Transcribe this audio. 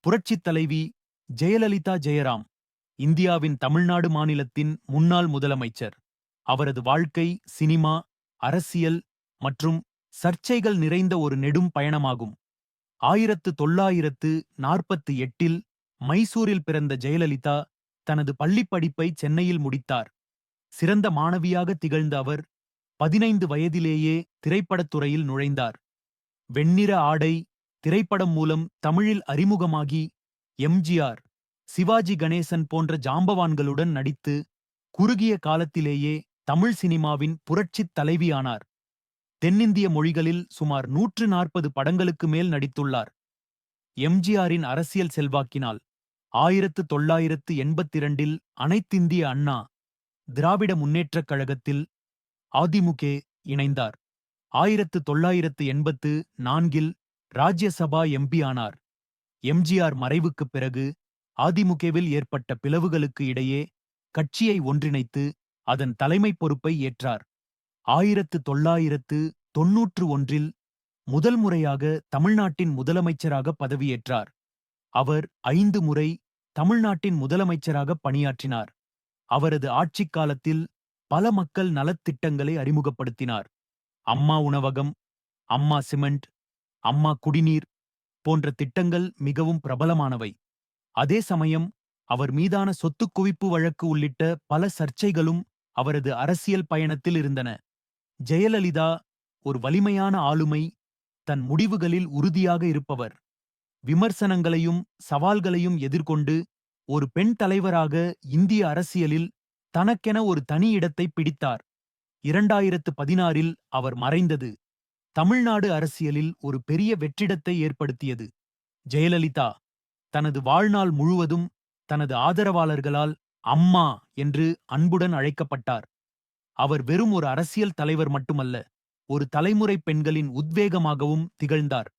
புரட்சித் தலைவி ஜெயலலிதா ஜெயராம் இந்தியாவின் தமிழ்நாடு மாநிலத்தின் முன்னாள் முதலமைச்சர். அவரது வாழ்க்கை சினிமா, அரசியல் மற்றும் சர்ச்சைகள் நிறைந்த ஒரு நெடும் பயணமாகும். 1948இல் மைசூரில் பிறந்த ஜெயலலிதா தனது பள்ளிப் படிப்பை சென்னையில் முடித்தார். சிறந்த மாணவியாக திகழ்ந்த அவர் 15 வயதிலேயே திரைப்படத் துறையில் நுழைந்தார். வெண்ணிற ஆடை திரைப்படம் மூலம் தமிழில் அறிமுகமாகி எம்ஜிஆர், சிவாஜி கணேசன் போன்ற ஜாம்பவான்களுடன் நடித்து குறுகிய காலத்திலேயே தமிழ் சினிமாவின் புரட்சித் தலைவியானார். தென்னிந்திய மொழிகளில் சுமார் 140 படங்களுக்கு மேல் நடித்துள்ளார். எம்ஜிஆரின் அரசியல் செல்வாக்கினால் 1982இல் அனைத்திந்திய அண்ணா திராவிட முன்னேற்றக் கழகத்தில் அதிமுக இணைந்தார். 1984இல் ராஜ்யசபா எம்பி ஆனார். எம்ஜிஆர் மறைவுக்குப் பிறகு அதிமுகவில் ஏற்பட்ட பிளவுகளுக்கு இடையே கட்சியை ஒன்றிணைத்து அதன் தலைமைப் பொறுப்பை ஏற்றார். 1991இல் முதல் முறையாக தமிழ்நாட்டின் முதலமைச்சராக பதவியேற்றார். அவர் 5 முறை தமிழ்நாட்டின் முதலமைச்சராக பணியாற்றினார். அவரது ஆட்சிக் காலத்தில் பல மக்கள் நலத்திட்டங்களை அறிமுகப்படுத்தினார். அம்மா உணவகம், அம்மா சிமெண்ட், அம்மா குடிநீர் போன்ற திட்டங்கள் மிகவும் பிரபலமானவை. அதே சமயம் அவர் மீதான சொத்துக் குவிப்பு வழக்கு உள்ளிட்ட பல சர்ச்சைகளும் அவரது அரசியல் பயணத்தில் இருந்தன. ஜெயலலிதா ஒரு வலிமையான ஆளுமை, தன் முடிவுகளில் உறுதியாக இருப்பவர். விமர்சனங்களையும் சவால்களையும் எதிர்கொண்டு ஒரு பெண் தலைவராக இந்திய அரசியலில் தனக்கென ஒரு தனி இடத்தை பிடித்தார். 2016இல் அவர் மறைந்தது தமிழ்நாடு அரசியலில் ஒரு பெரிய வெற்றிடத்தை ஏற்படுத்தியது. ஜெயலலிதா தனது வாழ்நாள் முழுவதும் தனது ஆதரவாளர்களால் அம்மா என்று அன்புடன் அழைக்கப்பட்டார். அவர் வெறும் ஒரு அரசியல் தலைவர் மட்டுமல்ல, ஒரு தலைமுறை பெண்களின் உத்வேகமாகவும் திகழ்ந்தார்.